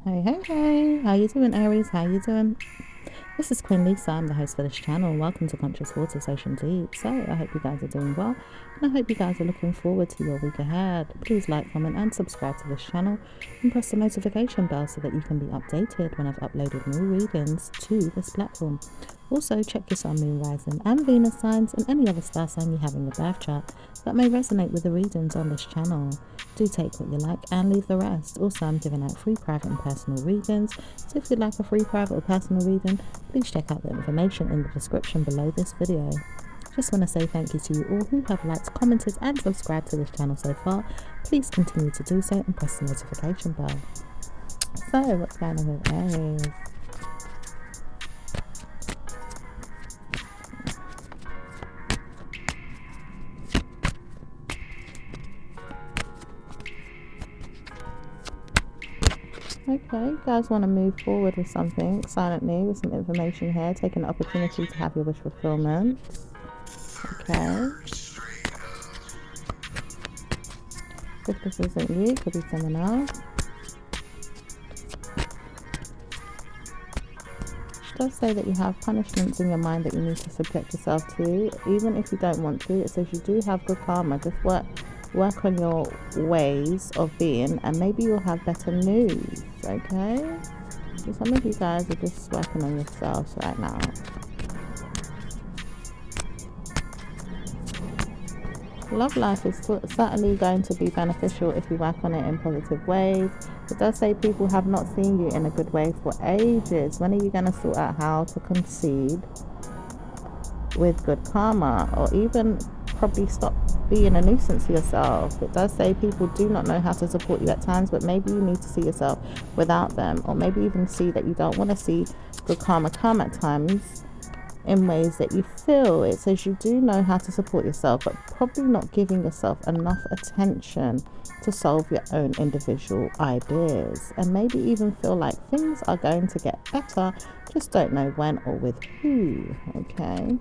Hey, how you doing, Aries? How you doing? This is Queen Lisa. I'm the host for this channel. Welcome to Conscious Water Ocean Deep. So I hope you guys are doing well, and I hope you guys are looking forward to your week ahead. Please like, comment and subscribe to this channel, and press the notification bell so that you can be updated when I've uploaded new readings to this platform. Also, check your sun, moon, rising and Venus signs and any other star sign you have in your birth chart that may resonate with the readings on this channel. Do take what you like and leave the rest. Also, I'm giving out free private and personal readings, so if you'd like a free private or personal reading, please check out the information in the description below this video. Just want to say thank you to you all who have liked, commented and subscribed to this channel so far. Please continue to do so and press the notification bell. So what's going on with Aries? Okay, you guys want to move forward with something silently, with some information here, take an opportunity to have your wish fulfillment. Okay. If this isn't you, it could be someone else. It does say that you have punishments in your mind that you need to subject yourself to, even if you don't want to. It says you do have good karma. Just work on your ways of being, and maybe you'll have better news. Okay, so some of you guys are just working on yourselves right now. Love life is certainly going to be beneficial if you work on it in positive ways. It does say people have not seen you in a good way for ages. When are you going to sort out how to concede with good karma, or even probably stop being a nuisance to yourself? It does say people do not know how to support you at times, but maybe you need to see yourself without them, or maybe even see that you don't want to see good karma come at times in ways that you feel. It says you do know how to support yourself, but probably not giving yourself enough attention to solve your own individual ideas, and maybe even feel like things are going to get better, just don't know when or with who. Okay,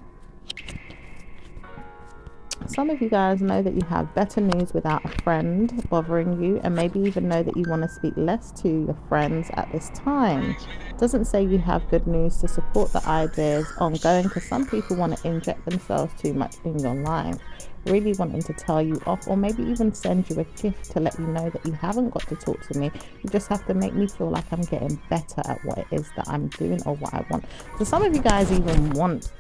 some of you guys know that you have better news without a friend bothering you, and maybe even know that you want to speak less to your friends at this time. Doesn't say you have good news to support the ideas ongoing, because some people want to inject themselves too much in your life, really wanting to tell you off, or maybe even send you a gift to let you know that you haven't got to talk to me. You just have to make me feel like I'm getting better at what it is that I'm doing or what I want. So some of you guys even want,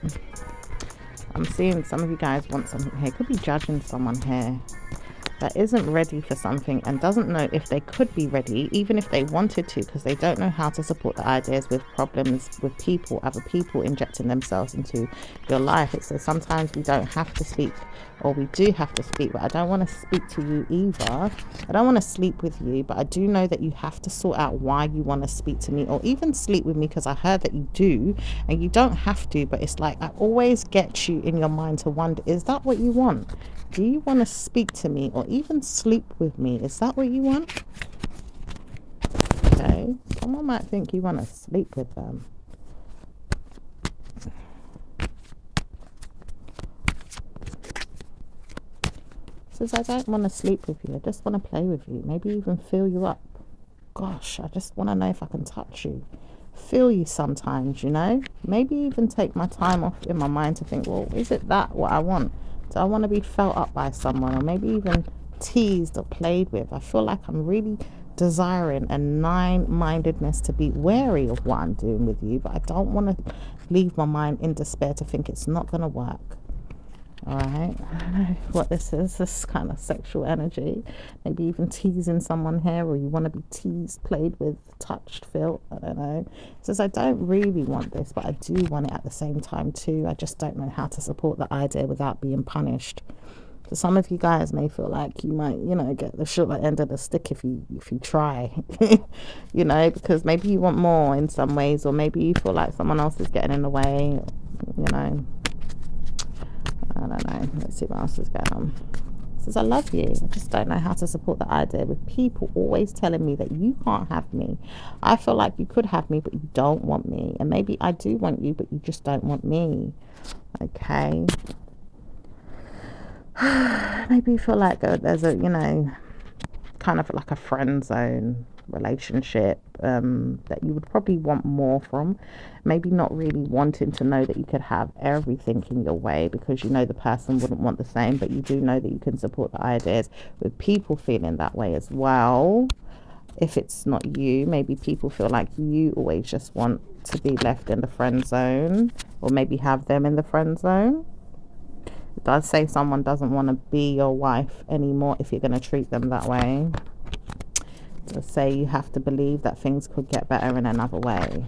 I'm seeing some of you guys want something here. Could be judging someone here that isn't ready for something and doesn't know if they could be ready, even if they wanted to, because they don't know how to support the ideas with problems with people, other people injecting themselves into your life. It says sometimes we don't have to speak, or we do have to speak, but I don't want to speak to you either. I don't want to sleep with you, but I do know that you have to sort out why you want to speak to me or even sleep with me, because I heard that you do, and you don't have to, but it's like I always get you in your mind to wonder, is that what you want? Do you want to speak to me or even sleep with me? Is that what you want? Okay, someone might think you want to sleep with them. Says, I don't want to sleep with you. I just want to play with you. Maybe even fill you up. Gosh, I just want to know if I can touch you. Feel you sometimes, you know? Maybe even take my time off in my mind to think, well, is it that what I want? Do I want to be felt up by someone, or maybe even teased or played with? I feel like I'm really desiring a nine-mindedness to be wary of what I'm doing with you, but I don't want to leave my mind in despair to think it's not going to work. All right, I don't know what this is. This kind of sexual energy, maybe even teasing someone here, or you want to be teased, played with, touched, felt. I don't know. It says I don't really want this, but I do want it at the same time too. I just don't know how to support the idea without being punished. So some of you guys may feel like you might, get the short end of the stick if you try, because maybe you want more in some ways, or maybe you feel like someone else is getting in the way, I don't know. Let's see what else is going on. It says, I love you. I just don't know how to support the idea with people always telling me that you can't have me. I feel like you could have me, but you don't want me. And maybe I do want you, but you just don't want me. Okay. Maybe you feel like there's a, kind of like a friend zone relationship that you would probably want more from. Maybe not really wanting to know that you could have everything in your way, because you know the person wouldn't want the same, but you do know that you can support the ideas, with people feeling that way as well. If it's not you, maybe people feel like you always just want to be left in the friend zone, or maybe have them in the friend zone. It does say someone doesn't want to be your wife anymore if you're going to treat them that way. It does say you have to believe that things could get better in another way.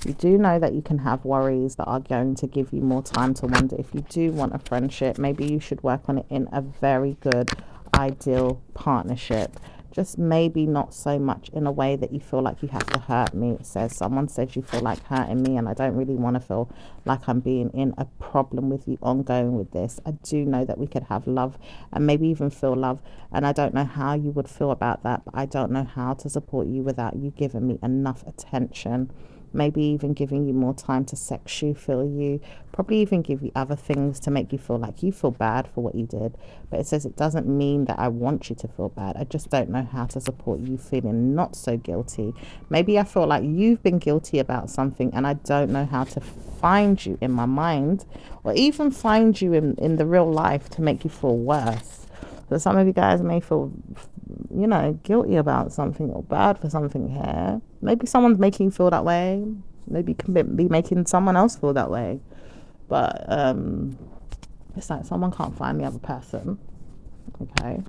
You do know that you can have worries that are going to give you more time to wonder if you do want a friendship. Maybe you should work on it in a very good, ideal partnership. Just maybe not so much in a way that you feel like you have to hurt me. It says someone says you feel like hurting me, and I don't really want to feel like I'm being in a problem with you ongoing with this. I do know that we could have love and maybe even feel love, and I don't know how you would feel about that, but I don't know how to support you without you giving me enough attention. Maybe even giving you more time to sex you, feel you, probably even give you other things to make you feel like you feel bad for what you did. But it says it doesn't mean that I want you to feel bad. I just don't know how to support you feeling not so guilty. Maybe I feel like you've been guilty about something, and I don't know how to find you in my mind, or even find you in the real life to make you feel worse. So some of you guys may feel, you know, guilty about something or bad for something here. Maybe someone's making you feel that way. Maybe you can be making someone else feel that way. But it's like someone can't find the other person. Okay.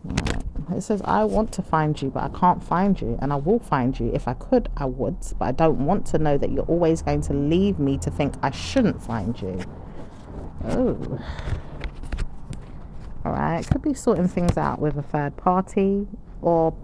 Right. It says, I want to find you, but I can't find you, and I will find you. If I could, I would, but I don't want to know that you're always going to leave me to think I shouldn't find you. Oh. All right, could be sorting things out with a third party, or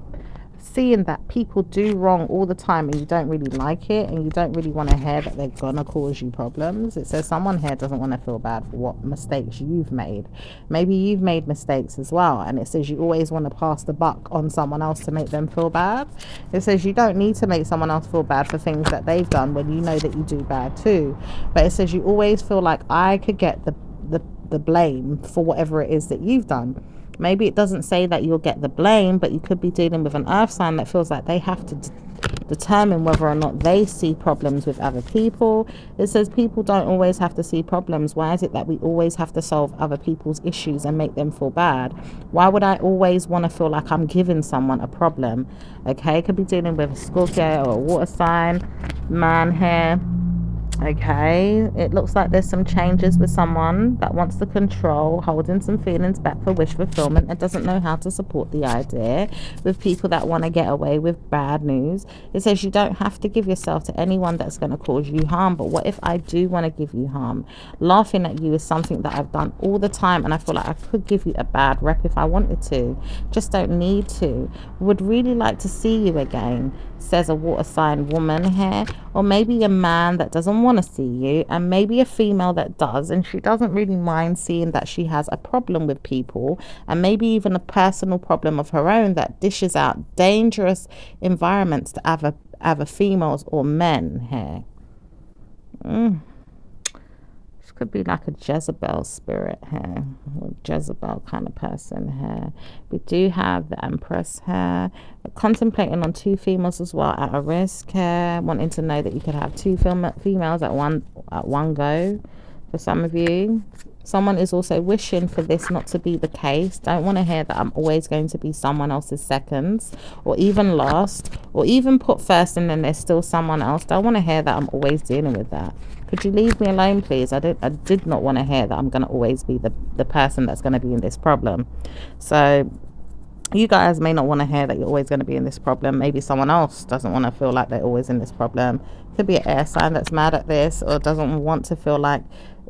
seeing that people do wrong all the time and you don't really like it, and you don't really want to hear that they're gonna cause you problems. It says someone here doesn't want to feel bad for what mistakes you've made. Maybe you've made mistakes as well, and it says you always want to pass the buck on someone else to make them feel bad. It says you don't need to make someone else feel bad for things that they've done when you know that you do bad too. But it says you always feel like I could get the blame for whatever it is that you've done. Maybe it doesn't say that you'll get the blame, but you could be dealing with an earth sign that feels like they have to determine whether or not they see problems with other people. It says people don't always have to see problems. Why is it that we always have to solve other people's issues and make them feel bad? Why would I always want to feel like I'm giving someone a problem? Okay, could be dealing with a Scorpio or a water sign man here. Okay, it looks like there's some changes with someone that wants to control, holding some feelings back for wish fulfillment, and doesn't know how to support the idea, with people that want to get away with bad news. It says you don't have to give yourself to anyone that's going to cause you harm, but what if I do want to give you harm? Laughing at you is something that I've done all the time, and I feel like I could give you a bad rep if I wanted to, just don't need to. Would really like to see you again, says a water sign woman here, or maybe a man that doesn't want to see you, and maybe a female that does, and she doesn't really mind seeing that she has a problem with people, and maybe even a personal problem of her own that dishes out dangerous environments to other females or men here. This could be like a Jezebel spirit here, or Jezebel kind of person here. We do have the Empress here, contemplating on two females as well at a risk here, wanting to know that you could have two females at one go. For some of you, someone is also wishing for this not to be the case. Don't want to hear that I'm always going to be someone else's seconds, or even last, or even put first and then there's still someone else. Don't want to hear that I'm always dealing with that. Could you leave me alone, please? I did not want to hear that I'm going to always be the person that's going to be in this problem. So you guys may not want to hear that you're always going to be in this problem. Maybe someone else doesn't want to feel like they're always in this problem. Could be an air sign that's mad at this, or doesn't want to feel like,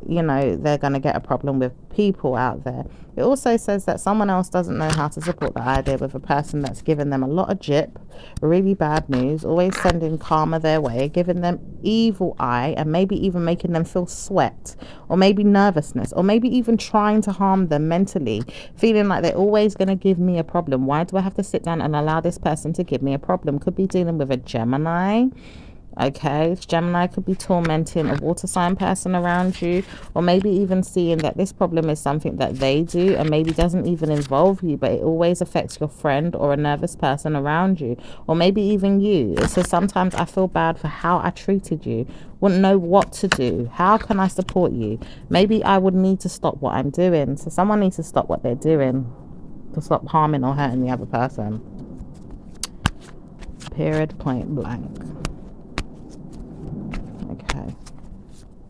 you know, they're going to get a problem with people out there. It also says that someone else doesn't know how to support the idea with a person that's giving them a lot of jip, really bad news, always sending karma their way, giving them evil eye, and maybe even making them feel sweat, or maybe nervousness, or maybe even trying to harm them mentally, feeling like they're always going to give me a problem. Why do I have to sit down and allow this person to give me a problem? Could be dealing with a Gemini, Okay, Gemini could be tormenting a water sign person around you, or maybe even seeing that this problem is something that they do and maybe doesn't even involve you, but it always affects your friend or a nervous person around you, or maybe even you. It says sometimes I feel bad for how I treated you, wouldn't know what to do. How can I support you? Maybe I would need to stop what I'm doing. So someone needs to stop what they're doing to stop harming or hurting the other person. Period, point blank. Okay.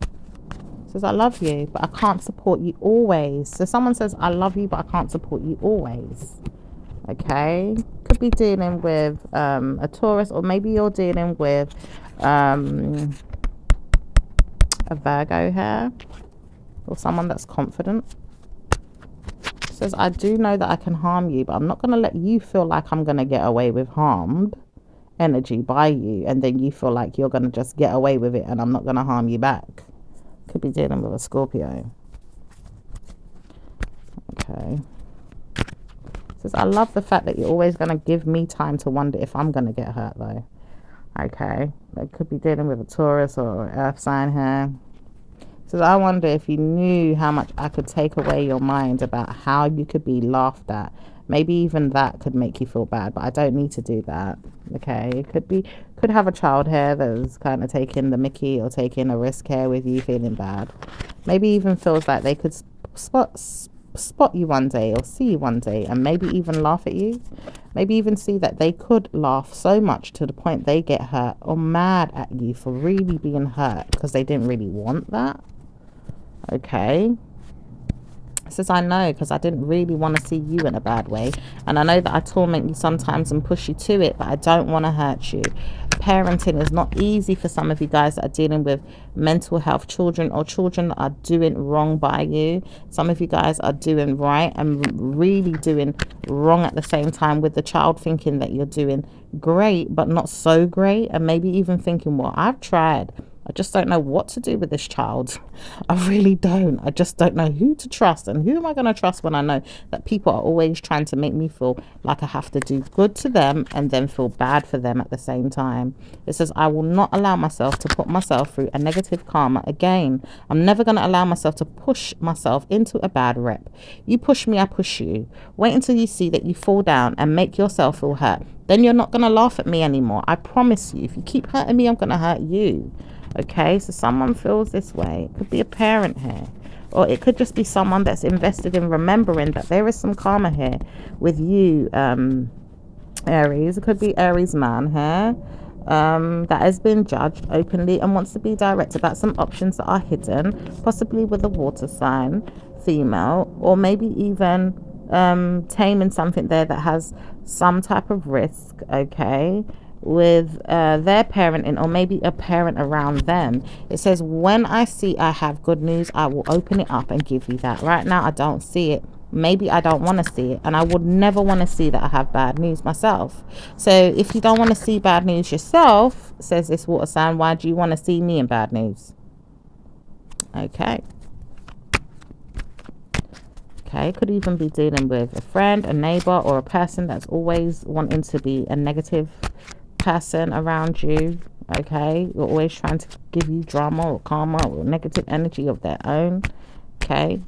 It says I love you, but I can't support you always. So someone says I love you, but I can't support you always. Okay. Could be dealing with a Taurus, or maybe you're dealing with a Virgo here, or someone that's confident. It says I do know that I can harm you, but I'm not going to let you feel like I'm going to get away with harmed energy by you, and then you feel like you're going to just get away with it and I'm not going to harm you back. Could be dealing with a Scorpio. Okay. It says I love the fact that you're always going to give me time to wonder if I'm going to get hurt though. Okay. That could be dealing with a Taurus or an earth sign here. It says I wonder if you knew how much I could take away your mind about how you could be laughed at. Maybe even that could make you feel bad, but I don't need to do that. Okay, it could have a child here that's kind of taking the mickey or taking a risk here with you feeling bad. Maybe even feels like they could spot you one day or see you one day and maybe even laugh at you. Maybe even see that they could laugh so much to the point they get hurt or mad at you for really being hurt because they didn't really want that. Okay. It says I know because I didn't really want to see you in a bad way, and I know that I torment you sometimes and push you to it, but I don't want to hurt you. Parenting is not easy for some of you guys that are dealing with mental health children, or children that are doing wrong by you. Some of you guys are doing right and really doing wrong at the same time, with the child thinking that you're doing great but not so great, and maybe even thinking, well, I've tried, I just don't know what to do with this child. I really don't. I just don't know who to trust. And who am I going to trust when I know that people are always trying to make me feel like I have to do good to them and then feel bad for them at the same time. It says, I will not allow myself to put myself through a negative karma again. I'm never going to allow myself to push myself into a bad rep. You push me, I push you. Wait until you see that you fall down and make yourself feel hurt. Then you're not going to laugh at me anymore. I promise you. If you keep hurting me, I'm going to hurt you. Okay, so someone feels this way. It could be a parent here, or it could just be someone that's invested in remembering that there is some karma here with you, Aries. It could be Aries man here, that has been judged openly and wants to be direct about some options that are hidden, possibly with a water sign female, or maybe even taming something there that has some type of risk. Okay, with their parenting, or maybe a parent around them. It says, when I see I have good news, I will open it up and give you that. Right now I don't see it. Maybe I don't want to see it, and I would never want to see that I have bad news myself. So if you don't want to see bad news yourself, says this water sign, why do you want to see me in bad news? Okay, could even be dealing with a friend, a neighbor, or a person that's always wanting to be a negative person around you. Okay, you're always trying to give you drama or karma or negative energy of their own. Okay,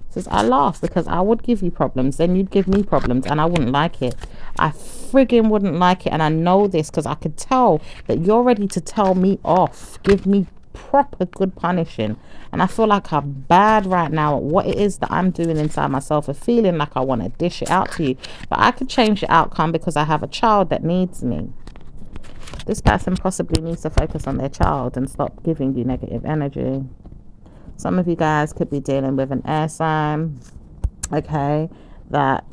says I laugh because I would give you problems, then you'd give me problems, and I wouldn't like it. I friggin' wouldn't like it, and I know this because I could tell that you're ready to tell me off, give me proper good punishing, and I feel like I'm bad right now at what it is that I'm doing inside myself, of feeling like I want to dish it out to you, but I could change the outcome because I have a child that needs me. This person possibly needs to focus on their child and stop giving you negative energy. Some of you guys could be dealing with an air sign, okay, that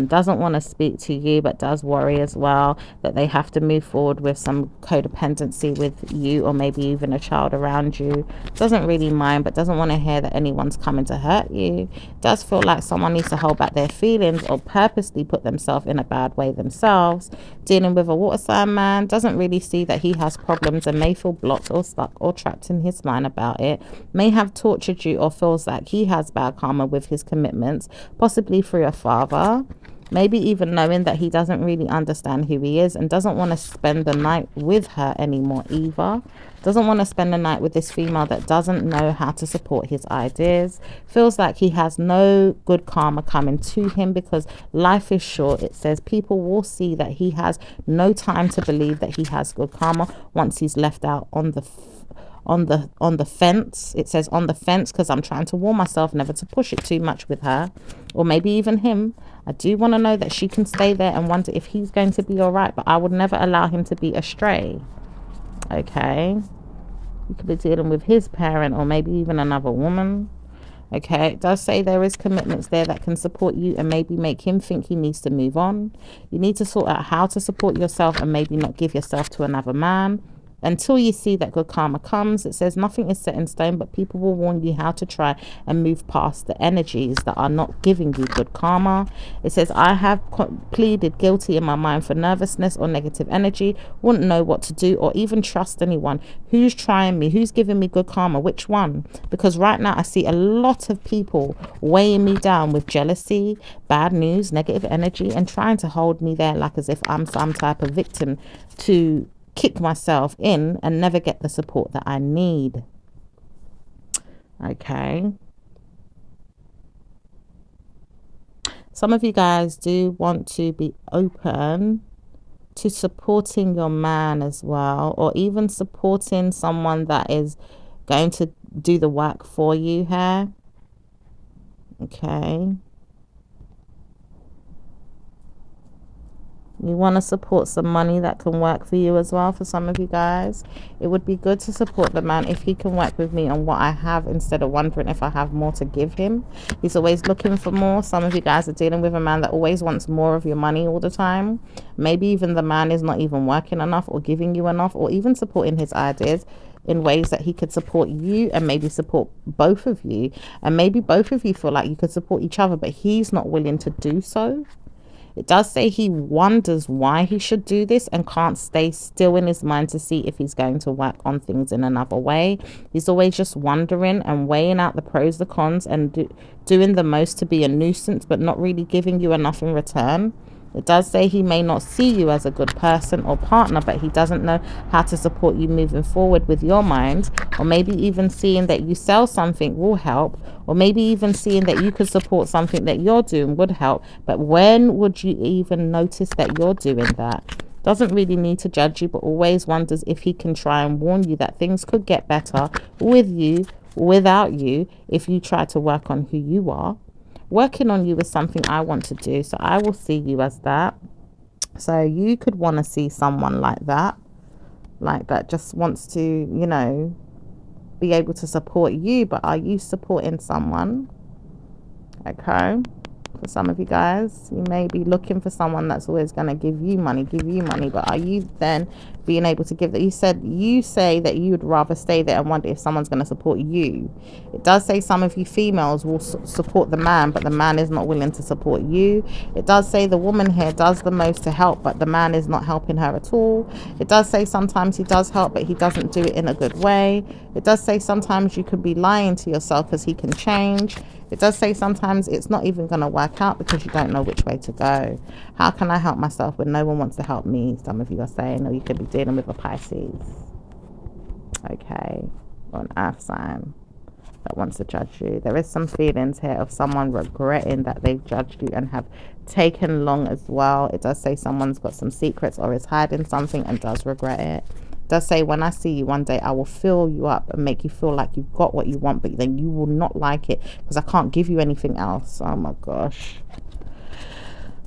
doesn't want to speak to you but does worry as well that they have to move forward with some codependency with you, or maybe even a child around you. Doesn't really mind but doesn't want to hear that anyone's coming to hurt you. Does feel like someone needs to hold back their feelings or purposely put themselves in a bad way themselves. Dealing with a water sign man, doesn't really see that he has problems and may feel blocked or stuck or trapped in his mind about it. May have tortured you or feels like he has bad karma with his commitments, possibly through a father. Maybe even knowing that he doesn't really understand who he is and doesn't want to spend the night with her anymore either. Doesn't want to spend the night with this female that doesn't know how to support his ideas. Feels like he has no good karma coming to him because life is short. It says people will see that he has no time to believe that he has good karma once he's left out on the fence. It says on the fence because I'm trying to warn myself never to push it too much with her, or maybe even him. I do want to know that she can stay there and wonder if he's going to be all right, but I would never allow him to be astray. Okay, you could be dealing with his parent or maybe even another woman. Okay, it does say there is commitments there that can support you and maybe make him think he needs to move on. You need to sort out how to support yourself and maybe not give yourself to another man until you see that good karma comes. It says nothing is set in stone, but people will warn you how to try and move past the energies that are not giving you good karma. It says I have pleaded guilty in my mind for nervousness or negative energy, wouldn't know what to do or even trust anyone. Who's trying me? Who's giving me good karma? Which one? Because right now I see a lot of people weighing me down with jealousy, bad news, negative energy, and trying to hold me there like as if I'm some type of victim to kick myself in and never get the support that I need. Okay. Some of you guys do want to be open to supporting your man as well, or even supporting someone that is going to do the work for you here. Okay. You want to support some money that can work for you as well. For some of you guys, it would be good to support the man if he can work with me on what I have instead of wondering if I have more to give him. He's always looking for more. Some of you guys are dealing with a man that always wants more of your money all the time. Maybe even the man is not even working enough or giving you enough or even supporting his ideas in ways that he could support you and maybe support both of you. And maybe both of you feel like you could support each other, but he's not willing to do so. It does say he wonders why he should do this and can't stay still in his mind to see if he's going to work on things in another way. He's always just wondering and weighing out the pros, the cons, and doing the most to be a nuisance, but not really giving you enough in return. It does say he may not see you as a good person or partner, but he doesn't know how to support you moving forward with your mind, or maybe even seeing that you sell something will help, or maybe even seeing that you could support something that you're doing would help. But when would you even notice that you're doing that? Doesn't really need to judge you, but always wonders if he can try and warn you that things could get better with you, without you, if you try to work on who you are. Working on you is something I want to do, so I will see you as that. So you could want to see someone like that just wants to, you know, be able to support you. But are you supporting someone? Okay. For some of you guys, you may be looking for someone that's always going to give you money, but are you then being able to give that? You say that you would rather stay there and wonder if someone's going to support you. It does say some of you females will support the man, but the man is not willing to support you. It does say the woman here does the most to help, but the man is not helping her at all. It does say sometimes he does help, but he doesn't do it in a good way. It does say sometimes you could be lying to yourself because he can change. It does say sometimes it's not even going to work out because you don't know which way to go. How can I help myself when no one wants to help me? Some of you are saying, or you could be dealing with a Pisces. Okay. Or an earth sign that wants to judge you. There is some feelings here of someone regretting that they've judged you and have taken long as well. It does say someone's got some secrets or is hiding something and does regret it. Does say when I see you one day I will fill you up and make you feel like you've got what you want, but then you will not like it because I can't give you anything else. Oh my gosh.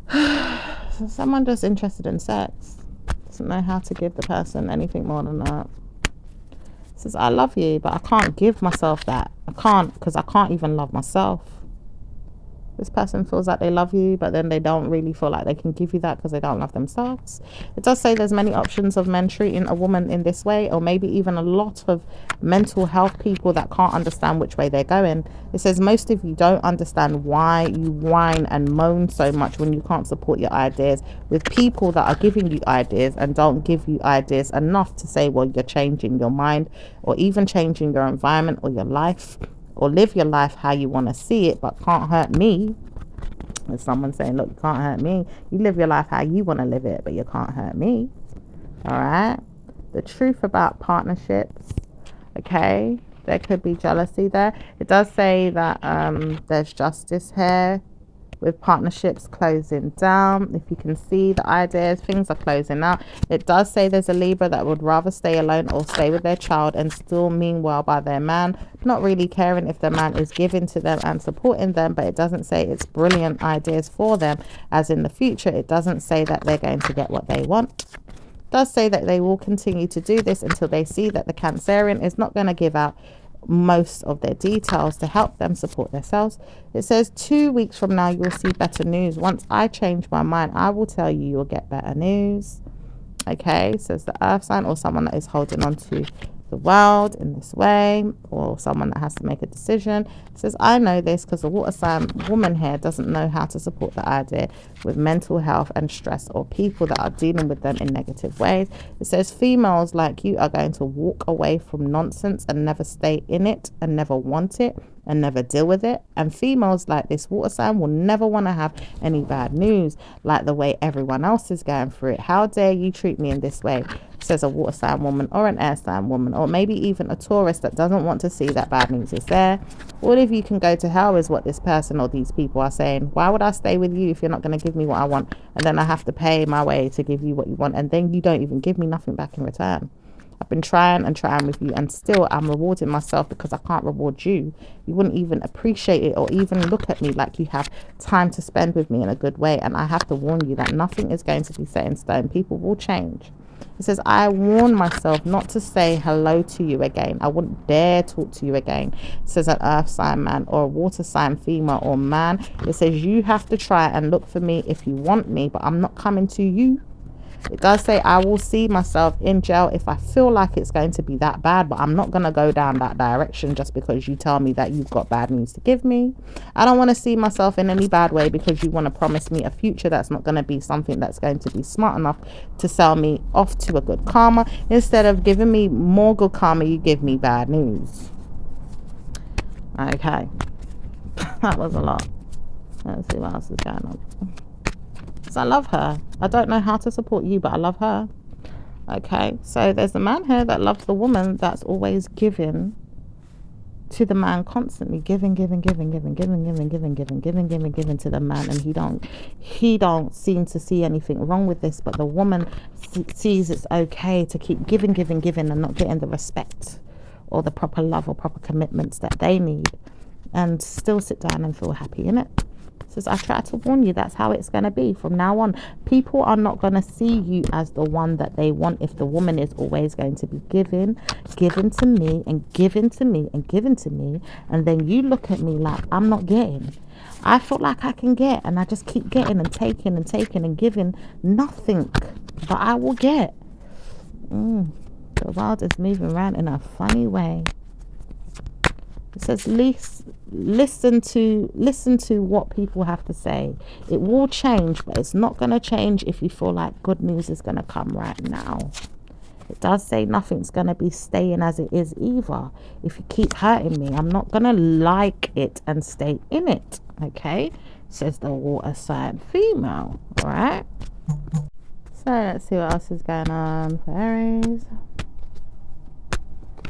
So someone just interested in sex doesn't know how to give the person anything more than that. Says I love you, but I can't give myself that. I can't, because I can't even love myself. This person feels like they love you, but then they don't really feel like they can give you that because they don't love themselves. It does say there's many options of men treating a woman in this way, or maybe even a lot of mental health people that can't understand which way they're going. It says most of you don't understand why you whine and moan so much when you can't support your ideas with people that are giving you ideas and don't give you ideas enough to say, well, you're changing your mind or even changing your environment or your life, or live your life how you want to see it, but can't hurt me. There's someone saying, look, you can't hurt me. You live your life how you want to live it, but you can't hurt me. All right. The truth about partnerships. Okay. There could be jealousy there. It does say that there's justice here with partnerships closing down. If you can see the ideas, things are closing out. It does say there's a Libra that would rather stay alone or stay with their child and still mean well by their man, not really caring if the man is giving to them and supporting them. But it doesn't say it's brilliant ideas for them, as in the future. It doesn't say that they're going to get what they want. It does say that they will continue to do this until they see that the Cancerian is not going to give out most of their details to help them support themselves. It says 2 weeks from now you'll see better news. Once I change my mind, I will tell you you'll get better news. Okay, says the earth sign, or someone that is holding on to the world in this way, or someone that has to make a decision. It says I know this because the water sign woman here doesn't know how to support the idea with mental health and stress, or people that are dealing with them in negative ways. It says females like you are going to walk away from nonsense and never stay in it and never want it and never deal with it. And females like this water sign will never want to have any bad news like the way everyone else is going through it. How dare you treat me in this way, says a water sign woman or an air sign woman, or maybe even a Taurus that doesn't want to see that bad news is there. All of you can go to hell is what this person or these people are saying. Why would I stay with you if you're not going to give me what I want, and then I have to pay my way to give you what you want, and then you don't even give me nothing back in return? I've been trying and trying with you, and still I'm rewarding myself because I can't reward you. You wouldn't even appreciate it or even look at me like you have time to spend with me in a good way. And I have to warn you that nothing is going to be set in stone. People will change. It says, I warn myself not to say hello to you again. I wouldn't dare talk to you again, says an earth sign man or a water sign female or man. It says, you have to try and look for me if you want me, but I'm not coming to you. It does say I will see myself in jail if I feel like it's going to be that bad, but I'm not going to go down that direction just because you tell me that you've got bad news to give me. I don't want to see myself in any bad way because you want to promise me a future that's not going to be something that's going to be smart enough to sell me off to a good karma. Instead of giving me more good karma, you give me bad news. Okay. That was a lot. Let's see what else is going on. I love her. I don't know how to support you, but I love her. Okay, so there's a man here that loves the woman that's always giving to the man, constantly giving to the man, and he don't seem to see anything wrong with this, but the woman sees it's okay to keep giving and not getting the respect or the proper love or proper commitments that they need, and still sit down and feel happy in it. I try to warn you, that's how it's going to be from now on. People are not going to see you as the one that they want if the woman is always going to be given to me and given to me and given to me, and then you look at me like I'm not getting. I feel like I can get, and I just keep getting and taking and giving nothing, but I will get. The world is moving around in a funny way. It says listen to what people have to say. It will change, but it's not going to change if you feel like good news is going to come right now. It does say nothing's going to be staying as it is either. If you keep hurting me, I'm not going to like it and stay in it. Okay, says the water sign female. All right, so let's see what else is going on for Aries.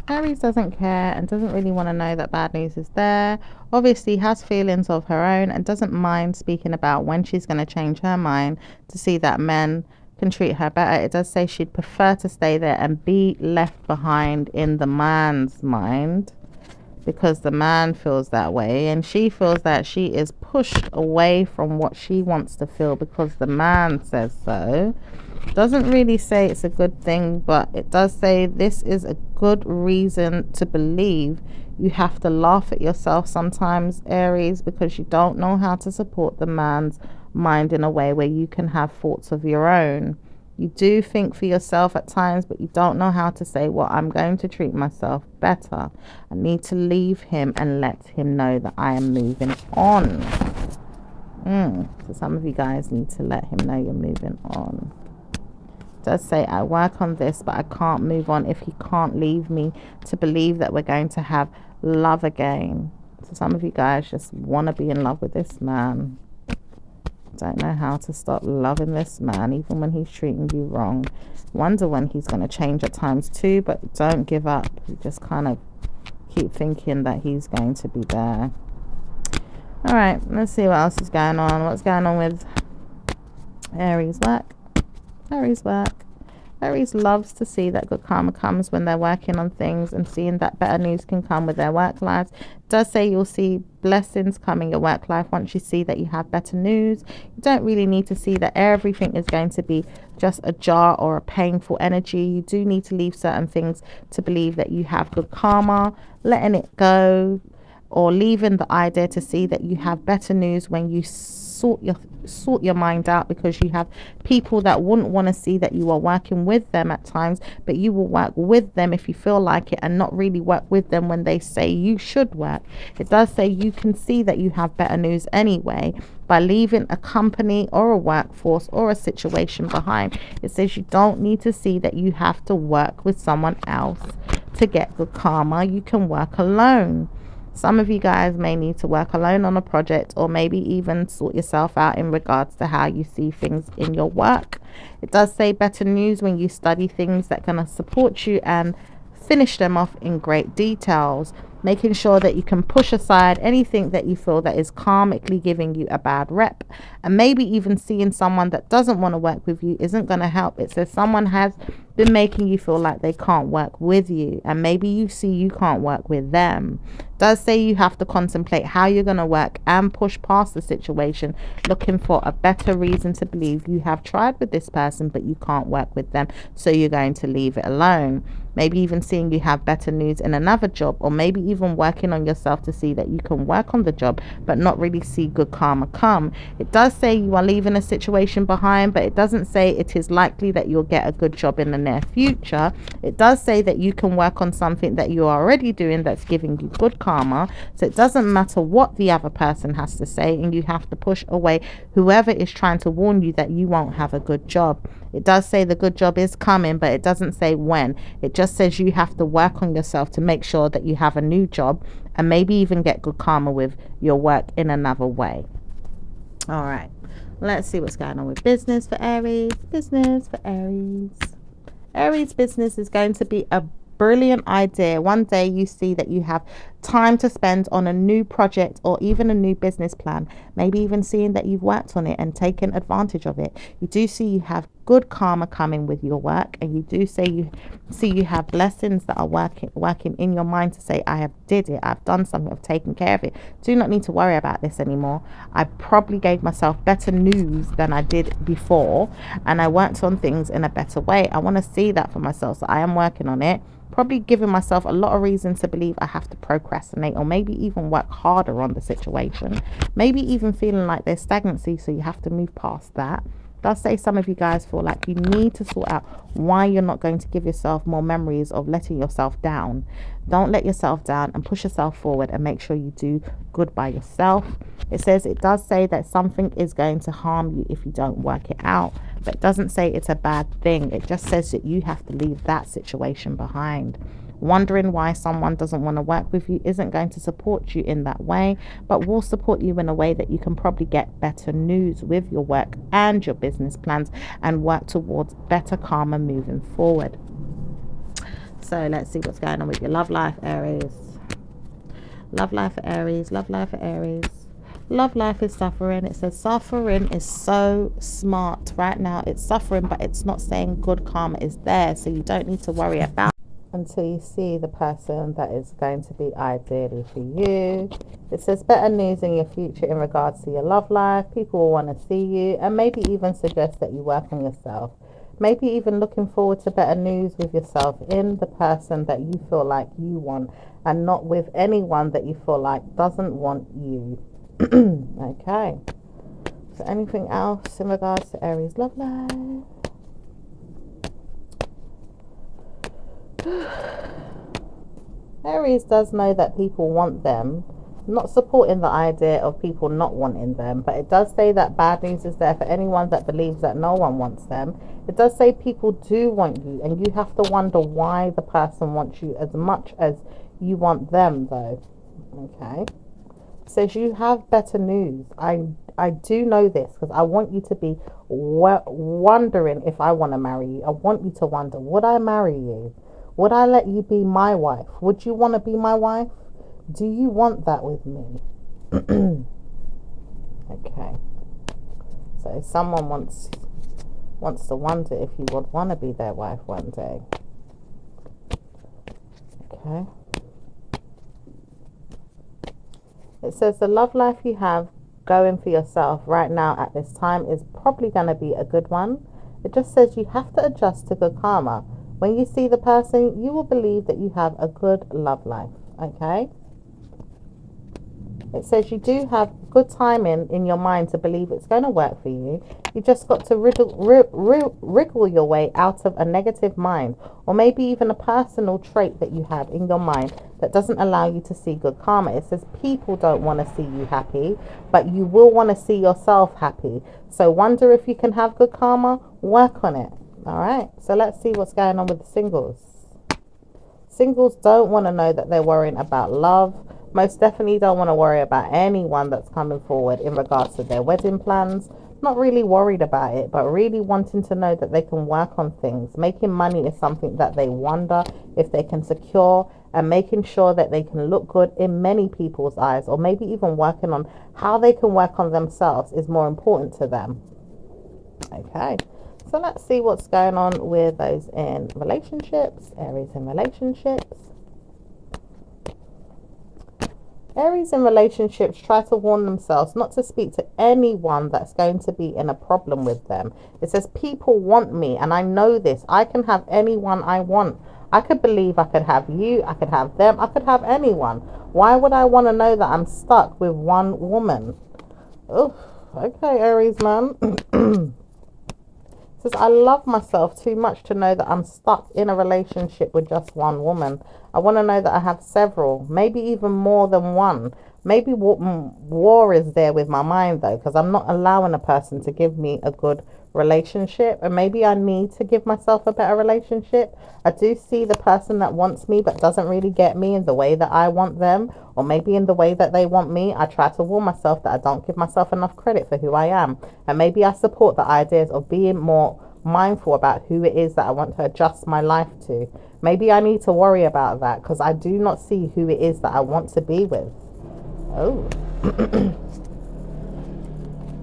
Aries doesn't care and doesn't really want to know that bad news is there. Obviously has feelings of her own and doesn't mind speaking about when she's going to change her mind to see that men can treat her better. It does say she'd prefer to stay there and be left behind in the man's mind because the man feels that way, and she feels that she is pushed away from what she wants to feel because the man says so. Doesn't really say it's a good thing, but it does say this is a good reason to believe you have to laugh at yourself sometimes, Aries, because you don't know how to support the man's mind in a way where you can have thoughts of your own. You do think for yourself at times, but you don't know how to say, well, I'm going to treat myself better. I need to leave him and let him know that I am moving on. So some of you guys need to let him know you're moving on. Does say I work on this, but I can't move on if he can't leave me to believe that we're going to have love again. So some of you guys just want to be in love with this man. Don't know how to stop loving this man, even when he's treating you wrong. Wonder when he's going to change at times too, but don't give up. You just kind of keep thinking that he's going to be there. All right, let's see what else is going on. What's going on with Aries work? Aries work. Aries loves to see that good karma comes when they're working on things and seeing that better news can come with their work lives. It does say you'll see blessings come in your work life once you see that you have better news. You don't really need to see that everything is going to be just a jar or a painful energy. You do need to leave certain things to believe that you have good karma, letting it go, or leaving the idea to see that you have better news when you sort your mind out, because you have people that wouldn't want to see that you are working with them at times, but you will work with them if you feel like it, and not really work with them when they say you should work. It does say you can see that you have better news anyway by leaving a company or a workforce or a situation behind. It says you don't need to see that you have to work with someone else to get good karma. You can work alone. Some of you guys may need to work alone on a project, or maybe even sort yourself out in regards to how you see things in your work. It does say better news when you study things that can support you and finish them off in great details, making sure that you can push aside anything that you feel that is karmically giving you a bad rep. And maybe even seeing someone that doesn't want to work with you isn't going to help. It says someone has been making you feel like they can't work with you, and maybe you see you can't work with them. It does say you have to contemplate how you're going to work and push past the situation, looking for a better reason to believe you have tried with this person but you can't work with them, so you're going to leave it alone. Maybe even seeing you have better news in another job, or maybe even working on yourself to see that you can work on the job but not really see good karma come. It does say you are leaving a situation behind, but it doesn't say it is likely that you'll get a good job in the near future. It does say that you can work on something that you are already doing that's giving you good karma. So it doesn't matter what the other person has to say, and you have to push away whoever is trying to warn you that you won't have a good job. It does say the good job is coming, but it doesn't say when. It just says you have to work on yourself to make sure that you have a new job, and maybe even get good karma with your work in another way. All right, let's see what's going on with business for Aries. Business for Aries. Aries business is going to be a brilliant idea. One day you see that you have time to spend on a new project or even a new business plan, maybe even seeing that you've worked on it and taken advantage of it. You do see you have good karma coming with your work, and you do say you have blessings that are working in your mind to say, I have did it, I've done something, I've taken care of it, do not need to worry about this anymore. I probably gave myself better news than I did before, and I worked on things in a better way. I want to see that for myself, so I am working on it. Probably giving myself a lot of reason to believe I have to procrastinate, or maybe even work harder on the situation. Maybe even feeling like there's stagnancy, so you have to move past that. Does say some of you guys feel like you need to sort out why you're not going to give yourself more memories of letting yourself down. Don't let yourself down, and push yourself forward and make sure you do good by yourself. It says it does say that something is going to harm you if you don't work it out, but it doesn't say it's a bad thing. It just says that you have to leave that situation behind. Wondering why someone doesn't want to work with you isn't going to support you in that way, but will support you in a way that you can probably get better news with your work and your business plans, and work towards better karma moving forward. So let's see what's going on with your love life, Aries. Love life for Aries. Love life for Aries. Love life is suffering. It says suffering is so smart right now. It's suffering, but it's not saying good karma is there, so you don't need to worry about until you see the person that is going to be ideally for you. It says better news in your future in regards to your love life. People will want to see you, and maybe even suggest that you work on yourself. Maybe even looking forward to better news with yourself in the person that you feel like you want, and not with anyone that you feel like doesn't want you. Okay. So anything else in regards to Aries love life? Aries does know that people want them, not supporting the idea of people not wanting them, but it does say that bad news is there for anyone that believes that no one wants them. It does say people do want you, and you have to wonder why the person wants you as much as you want them, though. Okay. Says you have better news. I do know this because I want you to be wondering if I want to marry you. I want you to wonder, would I marry you? Would I let you be my wife? Would you want to be my wife? Do you want that with me? Okay. So someone wants to wonder if you would want to be their wife one day. Okay. It says the love life you have going for yourself right now at this time is probably going to be a good one. It just says you have to adjust to good karma. When you see the person, you will believe that you have a good love life. Okay. It says you do have good timing in your mind to believe it's going to work for you. You just got to wriggle your way out of a negative mind, or maybe even a personal trait that you have in your mind that doesn't allow you to see good karma. It says people don't want to see you happy, but you will want to see yourself happy. So wonder if you can have good karma. Work on it. All right. So let's see what's going on with the singles. Singles don't want to know that they're worrying about love. Most definitely don't want to worry about anyone that's coming forward in regards to their wedding plans. Not really worried about it, but really wanting to know that they can work on things. Making money is something that they wonder if they can secure, and making sure that they can look good in many people's eyes, or maybe even working on how they can work on themselves is more important to them. Okay. So let's see what's going on with those in relationships. Aries in relationships. Aries in relationships try to warn themselves not to speak to anyone that's going to be in a problem with them. It says people want me, and I know this. I can have anyone I want. I could believe I could have you, I could have them, I could have anyone. Why would I want to know that I'm stuck with one woman? Oh, okay, Aries man. Says I love myself too much to know that I'm stuck in a relationship with just one woman. I want to know that I have several, maybe even more than one. Maybe war is there with my mind though, because I'm not allowing a person to give me a good relationship, and maybe I need to give myself a better relationship. I do see the person that wants me but doesn't really get me in the way that I want them, or maybe in the way that they want me. I try to warn myself that I don't give myself enough credit for who I am, and maybe I support the ideas of being more mindful about who it is that I want to adjust my life to. Maybe I need to worry about that because I do not see who it is that I want to be with. Oh.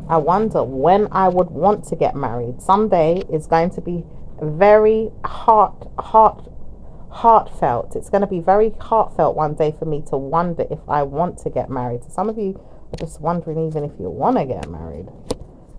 I wonder when I would want to get married. Someday is going to be very heartfelt. It's going to be very heartfelt one day for me to wonder if I want to get married. Some of you are just wondering even if you want to get married.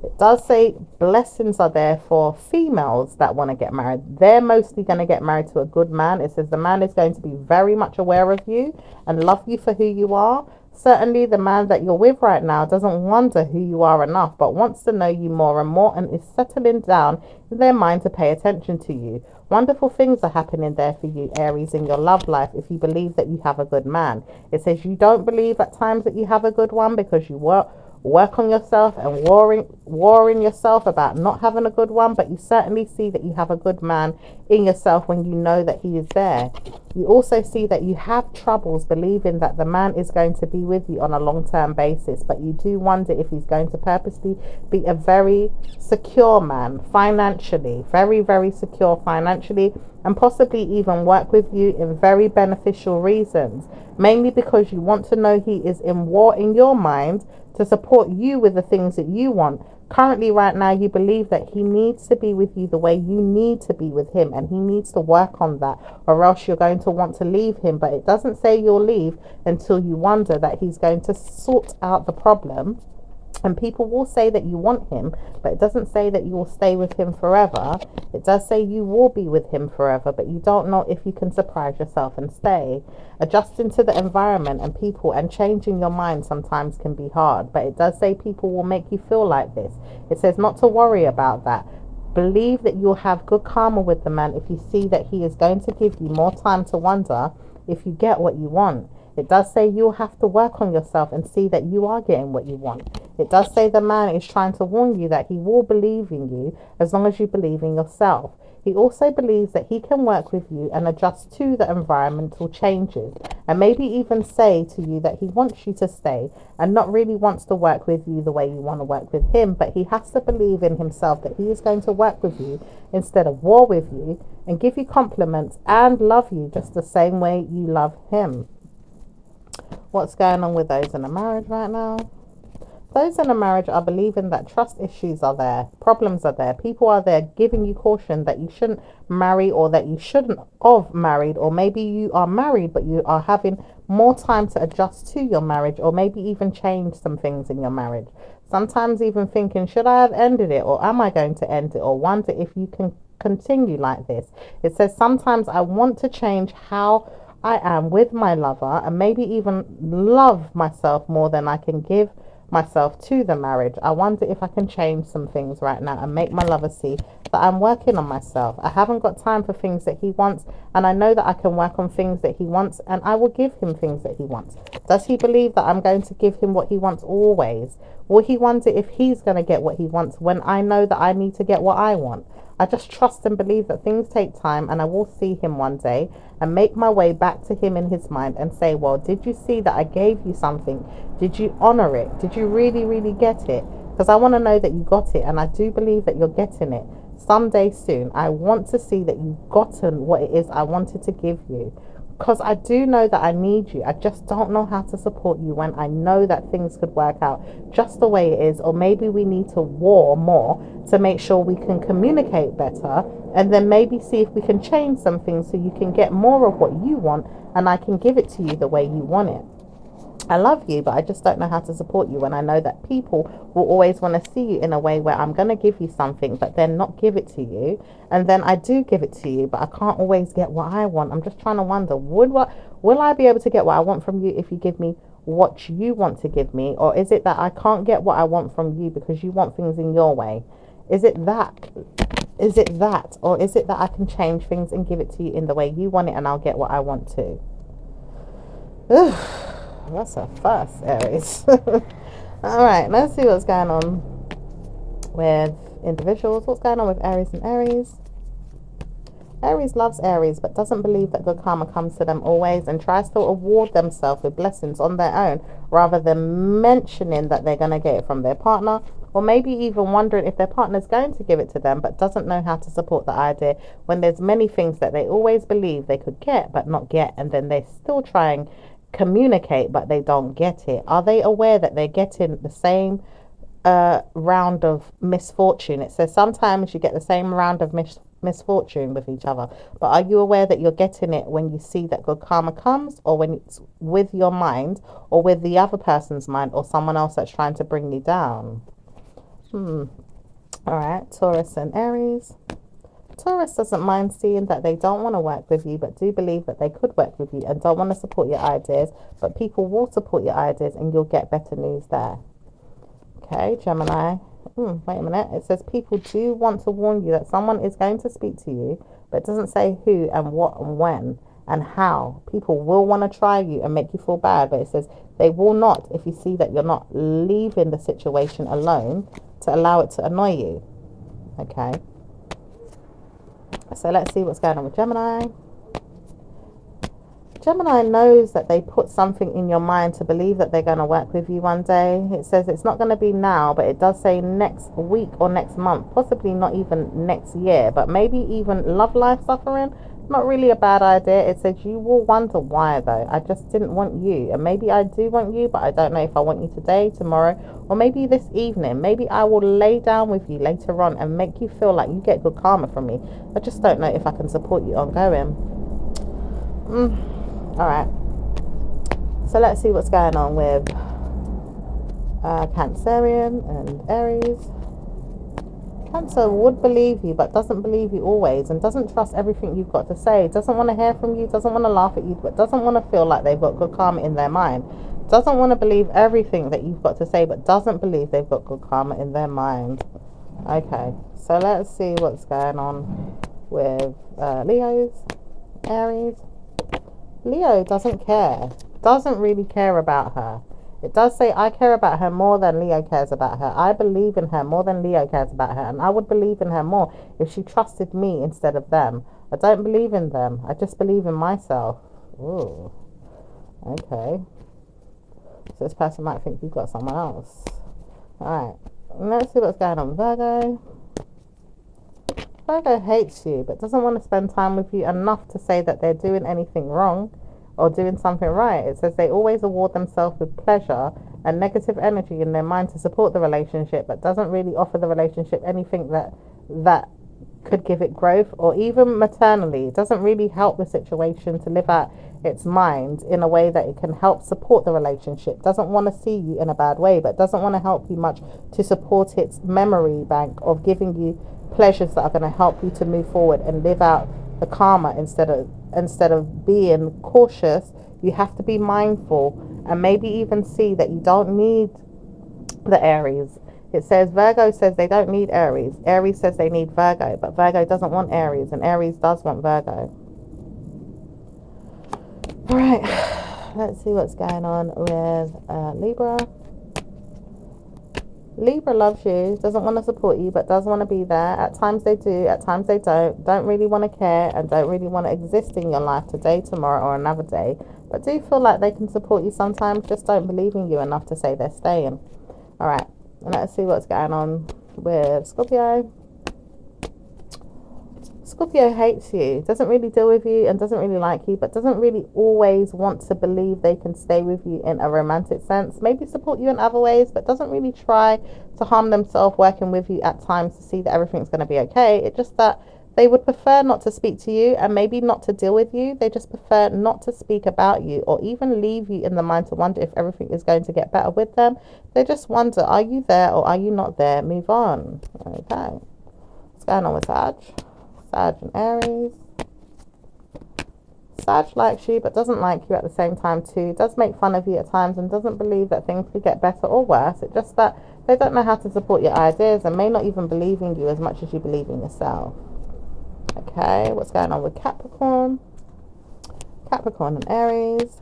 It does say blessings are there for females that want to get married. They're mostly going to get married to a good man. It says the man is going to be very much aware of you and love you for who you are. Certainly the man that you're with right now doesn't wonder who you are enough, but wants to know you more and more, and is settling down in their mind to pay attention to you. Wonderful things are happening there for you, Aries, in your love life if you believe that you have a good man. It says you don't believe at times that you have a good one because you work on yourself and warring yourself about not having a good one, but you certainly see that you have a good man in yourself when you know that he is there. You also see that you have troubles believing that the man is going to be with you on a long-term basis, but you do wonder if he's going to purposely be a very secure man financially, very, very secure financially, and possibly even work with you in very beneficial reasons, mainly because you want to know he is in war in your mind to support you with the things that you want. Currently, right now, you believe that he needs to be with you the way you need to be with him, and he needs to work on that, or else you're going to want to leave him. But it doesn't say you'll leave until you wonder that he's going to sort out the problem. And people will say that you want him, but it doesn't say that you will stay with him forever. It does say you will be with him forever, but you don't know if you can surprise yourself and stay. Adjusting to the environment and people and changing your mind sometimes can be hard, but it does say people will make you feel like this. It says not to worry about that. Believe that you'll have good karma with the man if you see that he is going to give you more time to wonder if you get what you want. It does say you'll have to work on yourself and see that you are getting what you want. It does say the man is trying to warn you that he will believe in you as long as you believe in yourself. He also believes that he can work with you and adjust to the environmental changes, and maybe even say to you that he wants you to stay and not really wants to work with you the way you want to work with him, but he has to believe in himself that he is going to work with you instead of war with you, and give you compliments and love you just the same way you love him. What's going on with those in a marriage right now? Those in a marriage are believing that trust issues are there, problems are there, people are there giving you caution that you shouldn't marry, or that you shouldn't have married, or maybe you are married but you are having more time to adjust to your marriage, or maybe even change some things in your marriage. Sometimes even thinking, should I have ended it, or am I going to end it, or wonder if you can continue like this. It says sometimes I want to change how I am with my lover, and maybe even love myself more than I can give myself to the marriage. I wonder if I can change some things right now and make my lover see that I'm working on myself. I haven't got time for things that he wants, and I know that I can work on things that he wants, and I will give him things that he wants. Does he believe that I'm going to give him what he wants always? Will he wonder if he's going to get what he wants when I know that I need to get what I want? I just trust and believe that things take time, and I will see him one day and make my way back to him in his mind and say, well, did you see that I gave you something? Did you honor it? Did you really, really get it? Because I want to know that you got it, and I do believe that you're getting it someday soon. I want to see that you've gotten what it is I wanted to give you, because I do know that I need you. I just don't know how to support you when I know that things could work out just the way it is, or maybe we need to war more to make sure we can communicate better, and then maybe see if we can change some things so you can get more of what you want and I can give it to you the way you want it. I love you, but I just don't know how to support you when I know that people will always want to see you in a way where I'm going to give you something but then not give it to you, and then I do give it to you but I can't always get what I want. I'm just trying to wonder, will I be able to get what I want from you if you give me what you want to give me, or is it that I can't get what I want from you because you want things in your way? Is it that? Or is it that I can change things and give it to you in the way you want it and I'll get what I want to? That's a fuss, Aries. All right, let's see what's going on with individuals. What's going on with Aries and Aries? Aries loves Aries but doesn't believe that good karma comes to them always, and tries to award themselves with blessings on their own rather than mentioning that they're going to get it from their partner, or maybe even wondering if their partner's going to give it to them but doesn't know how to support the idea when there's many things that they always believe they could get but not get, and then they're still trying communicate but they don't get it. Are they aware that they're getting the same round of misfortune? It says sometimes you get the same round of misfortune with each other, but are you aware that you're getting it when you see that good karma comes, or when it's with your mind or with the other person's mind or someone else that's trying to bring you down? All right, Taurus and Aries. Taurus doesn't mind seeing that they don't want to work with you but do believe that they could work with you, and don't want to support your ideas, but people will support your ideas and you'll get better news there. Okay, Gemini. Wait a minute. It says people do want to warn you that someone is going to speak to you, but it doesn't say who and what and when and how. People will want to try you and make you feel bad, but it says they will not if you see that you're not leaving the situation alone to allow it to annoy you. Okay. So let's see what's going on with Gemini. Gemini knows that they put something in your mind to believe that they're going to work with you one day. It says it's not going to be now, but it does say next week or next month, possibly not even next year, but maybe even love life suffering. Not really a bad idea. It says you will wonder why though. I just didn't want you, and maybe I do want you, but I don't know if I want you today, tomorrow, or maybe this evening. Maybe I will lay down with you later on and make you feel like you get good karma from me. I just don't know if I can support you ongoing. All right, so let's see what's going on with Cancerian and Aries. Cancer would believe you but doesn't believe you always, and doesn't trust everything you've got to say, doesn't want to hear from you, doesn't want to laugh at you, but doesn't want to feel like they've got good karma in their mind, doesn't want to believe everything that you've got to say, but doesn't believe they've got good karma in their mind. Okay, so let's see what's going on with Leo's, Aries. Leo doesn't care doesn't really care about her. It does say, I care about her more than Leo cares about her. I believe in her more than Leo cares about her. And I would believe in her more if she trusted me instead of them. I don't believe in them. I just believe in myself. Ooh, okay. So this person might think you've got someone else. Alright, let's see what's going on with Virgo. Virgo hates you, but doesn't want to spend time with you enough to say that they're doing anything wrong or doing something right. It says they always award themselves with pleasure and negative energy in their mind to support the relationship, but doesn't really offer the relationship anything that could give it growth, or even maternally. It doesn't really help the situation to live out its mind in a way that it can help support the relationship. Doesn't want to see you in a bad way, but doesn't want to help you much to support its memory bank of giving you pleasures that are going to help you to move forward and live out the karma instead of being cautious. You have to be mindful and maybe even see that you don't need the Aries. It says Virgo says they don't need Aries. Aries says they need Virgo, but Virgo doesn't want Aries, and Aries does want Virgo. All right, let's see what's going on with Libra. Libra loves you, doesn't want to support you, but does want to be there. At times they do, at times they don't really want to care and don't really want to exist in your life today, tomorrow, or another day, but do feel like they can support you sometimes, just don't believe in you enough to say they're staying. All right, let's see what's going on with Scorpio. Scorpio hates you, doesn't really deal with you and doesn't really like you, but doesn't really always want to believe they can stay with you in a romantic sense. Maybe support you in other ways, but doesn't really try to harm themselves working with you at times to see that everything's going to be okay. It's just that they would prefer not to speak to you and maybe not to deal with you. They just prefer not to speak about you or even leave you in the mind to wonder if everything is going to get better with them. They just wonder, are you there or are you not there? Move on. Okay. What's going on with Sag? Sag and Aries. Sag likes you but doesn't like you at the same time too. Does make fun of you at times and doesn't believe that things could get better or worse. It's just that they don't know how to support your ideas and may not even believe in you as much as you believe in yourself. Okay, what's going on with Capricorn? Capricorn and Aries.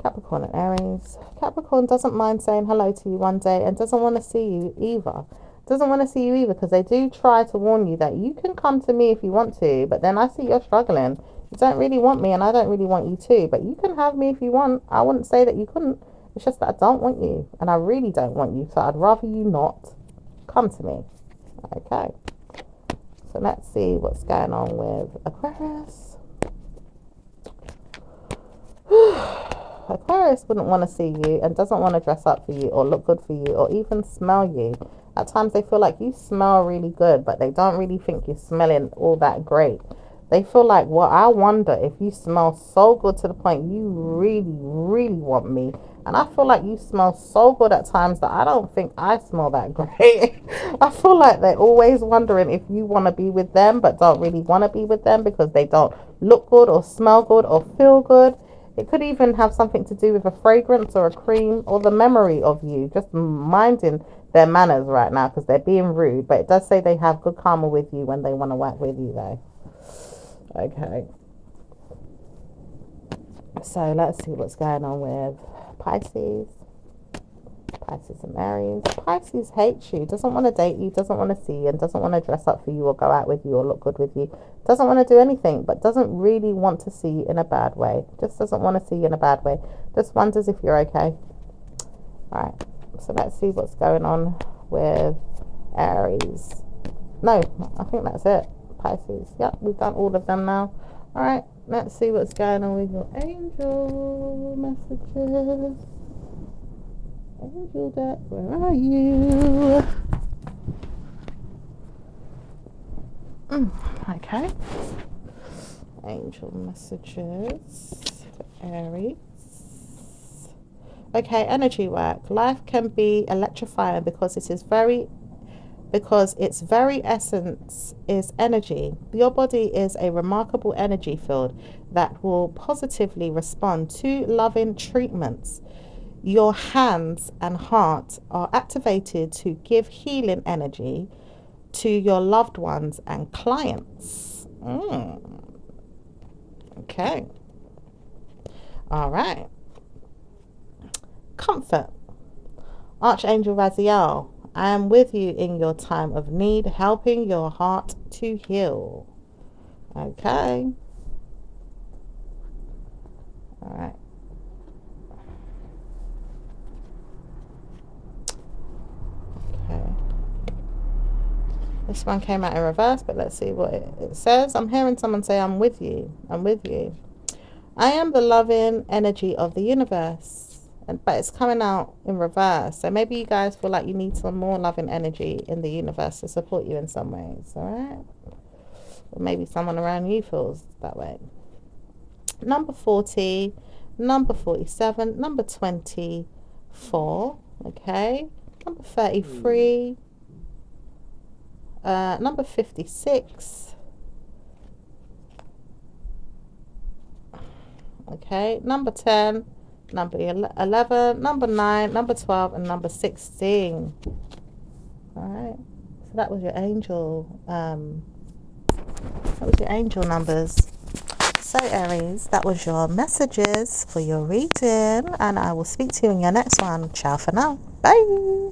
Capricorn and Aries. Capricorn doesn't mind saying hello to you one day and doesn't want to see you either. Doesn't want to see you either because they do try to warn you that you can come to me if you want to, but then I see you're struggling. You don't really want me and I don't really want you too, but you can have me if you want. I wouldn't say that you couldn't. It's just that I don't want you and I really don't want you, so I'd rather you not come to me. Okay. So let's see what's going on with Aquarius. Aquarius wouldn't want to see you and doesn't want to dress up for you or look good for you or even smell you. At times they feel like you smell really good, but they don't really think you're smelling all that great. They feel like, well, I wonder if you smell so good to the point you really, really want me. And I feel like you smell so good at times that I don't think I smell that great. I feel like they're always wondering if you want to be with them, but don't really want to be with them because they don't look good or smell good or feel good. It could even have something to do with a fragrance or a cream or the memory of you, just minding their manners right now because they're being rude. But it does say they have good karma with you when they want to work with you though. Okay. So let's see what's going on with Pisces. Pisces and Aries. Pisces hates you, doesn't want to date you, doesn't want to see you, and doesn't want to dress up for you or go out with you or look good with you. Doesn't want to do anything, but doesn't really want to see you in a bad way. Just doesn't want to see you in a bad way. Just wonders if you're okay. Alright, so let's see what's going on with Aries. No, I think that's it. Pisces. Yep, we've done all of them now. Alright, let's see what's going on with your angel messages. Angel deck, where are you? Okay. Angel messages for Aries. Okay, energy work. Life can be electrifying because its very essence is energy. Your body is a remarkable energy field that will positively respond to loving treatments. Your hands and heart are activated to give healing energy to your loved ones and clients. Okay. All right. Comfort. Archangel Raziel, I am with you in your time of need, helping your heart to heal. Okay. All right. Okay. This one came out in reverse, but let's see what it says. I'm hearing someone say, I'm with you. I'm with you. I am the loving energy of the universe. But it's coming out in reverse. So maybe you guys feel like you need some more loving energy in the universe to support you in some ways. All right. Or maybe someone around you feels that way. Number 40, number 47, number 24. Okay. Number 33. Number 56. Okay. Number 10. Number 11, number 9, number 12, and number 16. All right. So that was your angel. That was your angel numbers. So Aries, that was your messages for your reading, and I will speak to you in your next one. Ciao for now. Bye.